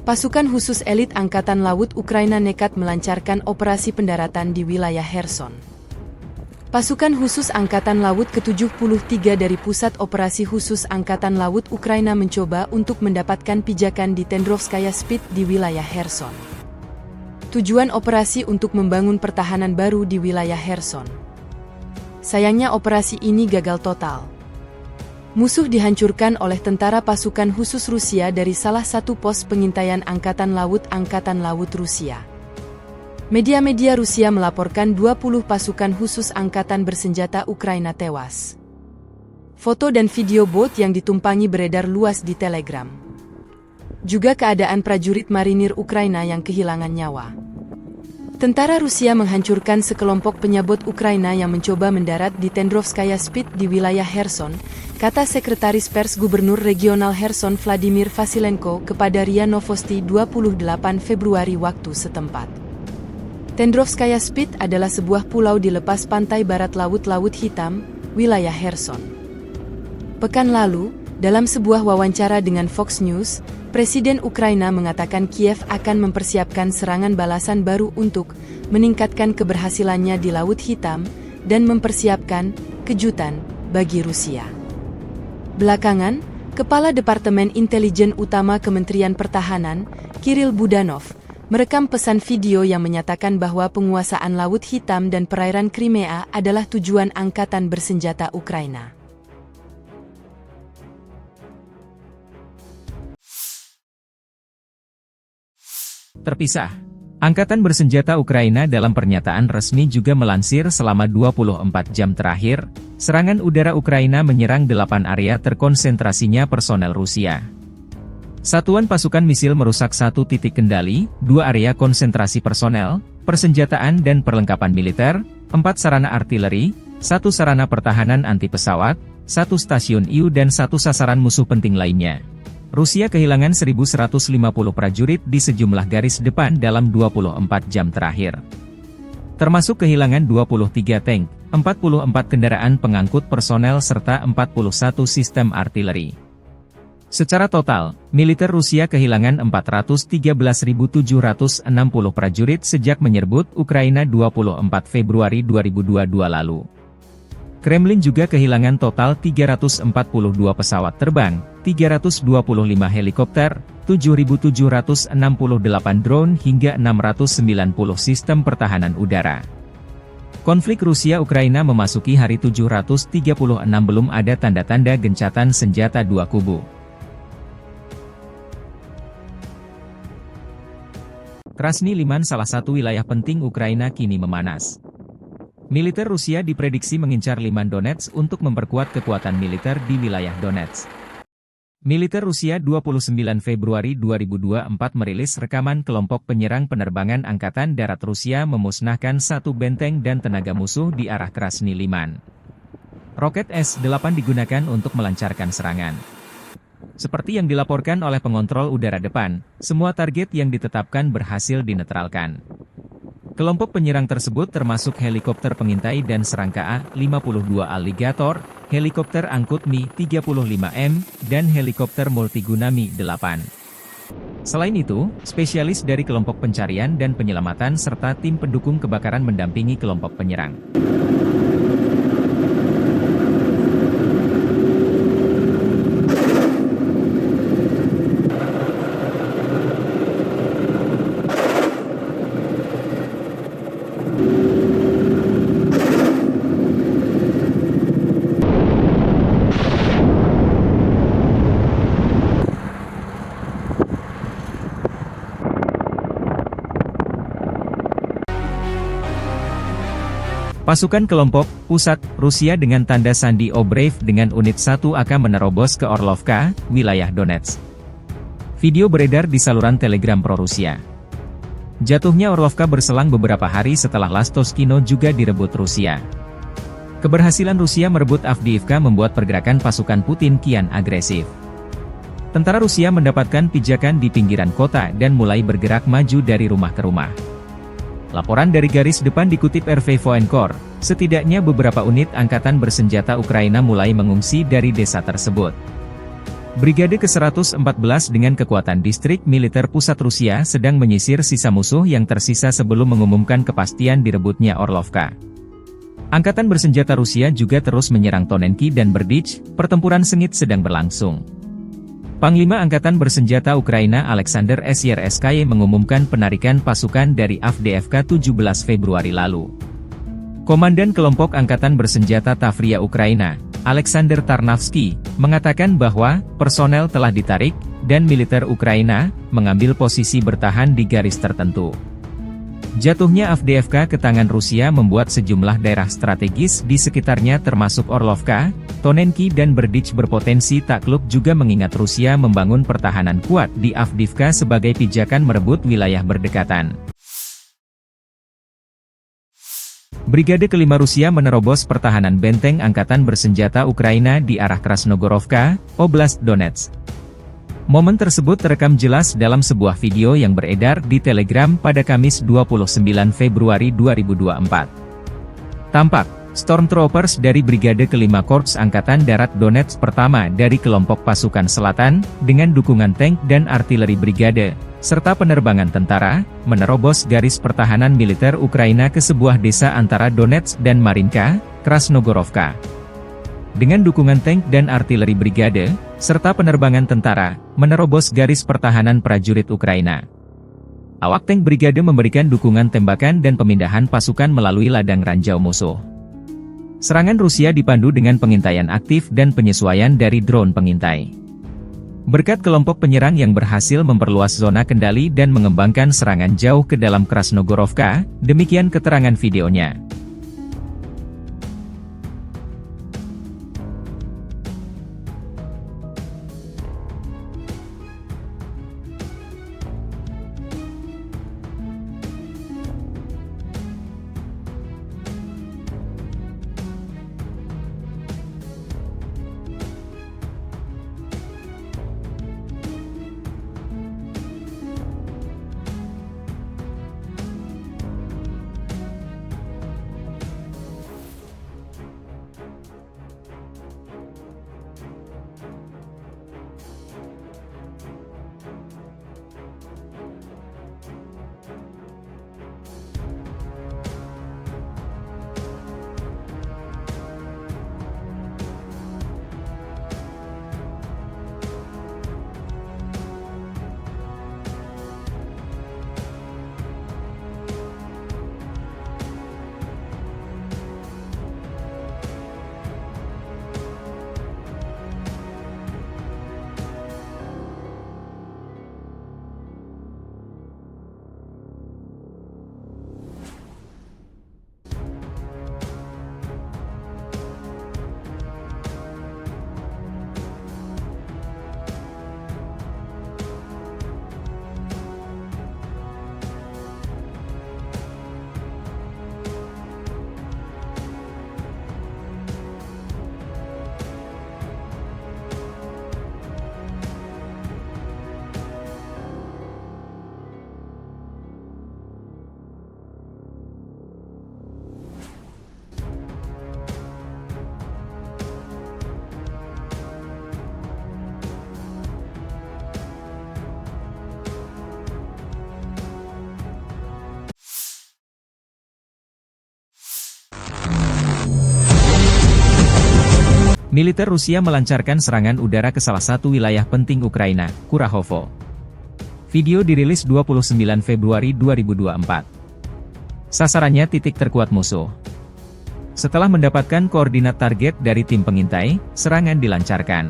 Pasukan khusus elit Angkatan Laut Ukraina nekat melancarkan operasi pendaratan di wilayah Kherson. Pasukan khusus Angkatan Laut ke-73 dari Pusat Operasi Khusus Angkatan Laut Ukraina mencoba untuk mendapatkan pijakan di Tendrovskaya Spit di wilayah Kherson. Tujuan operasi untuk membangun pertahanan baru di wilayah Kherson. Sayangnya operasi ini gagal total. Musuh dihancurkan oleh tentara pasukan khusus Rusia dari salah satu pos pengintaian Angkatan Laut Rusia. Media-media Rusia melaporkan 20 pasukan khusus angkatan bersenjata Ukraina tewas. Foto dan video bot yang ditumpangi beredar luas di Telegram. Juga keadaan prajurit marinir Ukraina yang kehilangan nyawa. Tentara Rusia menghancurkan sekelompok penyabot Ukraina yang mencoba mendarat di Tendrovskaya Spit di wilayah Kherson, kata Sekretaris Pers Gubernur Regional Kherson Vladimir Vasilenko kepada RIA Novosti 28 Februari waktu setempat. Tendrovskaya Spit adalah sebuah pulau di lepas pantai barat Laut Hitam, wilayah Kherson. Pekan lalu, dalam sebuah wawancara dengan Fox News, Presiden Ukraina mengatakan Kiev akan mempersiapkan serangan balasan baru untuk meningkatkan keberhasilannya di Laut Hitam dan mempersiapkan kejutan bagi Rusia. Belakangan, Kepala Departemen Intelijen Utama Kementerian Pertahanan, Kirill Budanov, merekam pesan video yang menyatakan bahwa penguasaan Laut Hitam dan perairan Crimea adalah tujuan angkatan bersenjata Ukraina. Terpisah. Angkatan bersenjata Ukraina dalam pernyataan resmi juga melansir selama 24 jam terakhir, serangan udara Ukraina menyerang 8 area terkonsentrasinya personel Rusia. Satuan pasukan misil merusak 1 titik kendali, 2 area konsentrasi personel, persenjataan dan perlengkapan militer, 4 sarana artileri, 1 sarana pertahanan anti pesawat, 1 stasiun IU dan 1 sasaran musuh penting lainnya. Rusia kehilangan 1.150 prajurit di sejumlah garis depan dalam 24 jam terakhir. Termasuk kehilangan 23 tank, 44 kendaraan pengangkut personel serta 41 sistem artileri. Secara total, militer Rusia kehilangan 413.760 prajurit sejak menyerbu Ukraina 24 Februari 2022 lalu. Kremlin juga kehilangan total 342 pesawat terbang, 325 helikopter, 7.768 drone hingga 690 sistem pertahanan udara. Konflik Rusia-Ukraina memasuki hari 736 belum ada tanda-tanda gencatan senjata dua kubu. Krasny Liman, salah satu wilayah penting Ukraina, kini memanas. Militer Rusia diprediksi mengincar Liman Donetsk untuk memperkuat kekuatan militer di wilayah Donetsk. Militer Rusia 29 Februari 2024 merilis rekaman kelompok penyerang penerbangan Angkatan Darat Rusia memusnahkan 1 benteng dan tenaga musuh di arah Krasny Liman. Roket S-8 digunakan untuk melancarkan serangan. Seperti yang dilaporkan oleh pengontrol udara depan, semua target yang ditetapkan berhasil dinetralkan. Kelompok penyerang tersebut termasuk helikopter pengintai dan serangka A-52 Alligator, helikopter angkut Mi-35M, dan helikopter multiguna Mi-8. Selain itu, spesialis dari kelompok pencarian dan penyelamatan serta tim pendukung kebakaran mendampingi kelompok penyerang. Pasukan kelompok pusat Rusia dengan tanda sandi Obrave dengan unit 1 akan menerobos ke Orlovka, wilayah Donetsk. Video beredar di saluran Telegram pro-Rusia. Jatuhnya Orlovka berselang beberapa hari setelah Lastoskino juga direbut Rusia. Keberhasilan Rusia merebut Avdiivka membuat pergerakan pasukan Putin kian agresif. Tentara Rusia mendapatkan pijakan di pinggiran kota dan mulai bergerak maju dari rumah ke rumah. Laporan dari garis depan dikutip RV Voenkor, setidaknya beberapa unit angkatan bersenjata Ukraina mulai mengungsi dari desa tersebut. Brigade ke-114 dengan kekuatan distrik militer pusat Rusia sedang menyisir sisa musuh yang tersisa sebelum mengumumkan kepastian direbutnya Orlovka. Angkatan bersenjata Rusia juga terus menyerang Tonenki dan Berdych, pertempuran sengit sedang berlangsung. Panglima Angkatan Bersenjata Ukraina Alexander Syrskyi mengumumkan penarikan pasukan dari Avdiivka 17 Februari lalu. Komandan Kelompok Angkatan Bersenjata Tavria Ukraina, Alexander Tarnavsky, mengatakan bahwa personel telah ditarik, dan militer Ukraina mengambil posisi bertahan di garis tertentu. Jatuhnya Avdiivka ke tangan Rusia membuat sejumlah daerah strategis di sekitarnya termasuk Orlovka, Tonenki dan Berdych berpotensi takluk juga mengingat Rusia membangun pertahanan kuat di Avdiivka sebagai pijakan merebut wilayah berdekatan. Brigade kelima Rusia menerobos pertahanan benteng Angkatan Bersenjata Ukraina di arah Krasnogorovka, Oblast Donetsk. Momen tersebut terekam jelas dalam sebuah video yang beredar di Telegram pada Kamis 29 Februari 2024. Tampak, Stormtroopers dari Brigade kelima Korps Angkatan Darat Donetsk pertama dari kelompok pasukan selatan, dengan dukungan tank dan artileri brigade, serta penerbangan tentara, menerobos garis pertahanan militer Ukraina ke sebuah desa antara Donetsk dan Marinka, Krasnogorovka. Dengan dukungan tank dan artileri brigade, serta penerbangan tentara, menerobos garis pertahanan prajurit Ukraina. Awak tank brigade memberikan dukungan tembakan dan pemindahan pasukan melalui ladang ranjau musuh. Serangan Rusia dipandu dengan pengintaian aktif dan penyesuaian dari drone pengintai. Berkat kelompok penyerang yang berhasil memperluas zona kendali dan mengembangkan serangan jauh ke dalam Krasnogorovka, demikian keterangan videonya. Militer Rusia melancarkan serangan udara ke salah satu wilayah penting Ukraina, Kurahovo. Video dirilis 29 Februari 2024. Sasarannya titik terkuat musuh. Setelah mendapatkan koordinat target dari tim pengintai, serangan dilancarkan.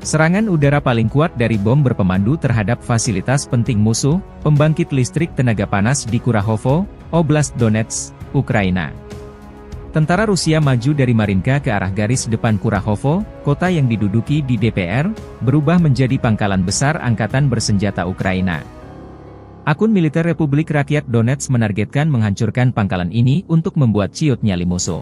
Serangan udara paling kuat dari bom berpemandu terhadap fasilitas penting musuh, pembangkit listrik tenaga panas di Kurahovo, Oblast Donetsk, Ukraina. Tentara Rusia maju dari Marinka ke arah garis depan Kurahovo, kota yang diduduki di DPR, berubah menjadi pangkalan besar Angkatan Bersenjata Ukraina. Akun militer Republik Rakyat Donetsk menargetkan menghancurkan pangkalan ini untuk membuat ciut nyali musuh.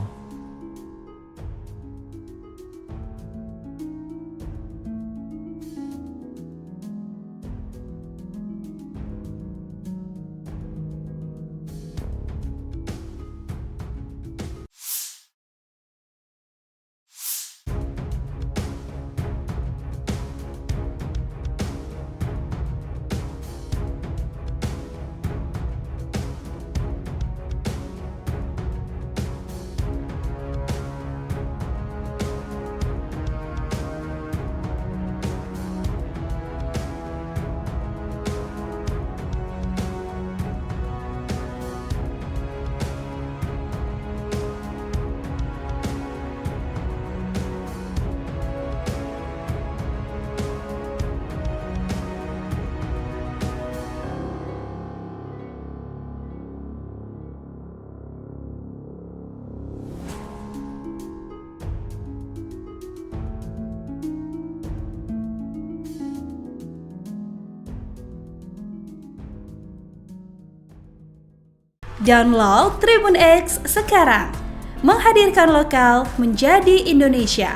Download Tribun X sekarang. Menghadirkan lokal menjadi Indonesia.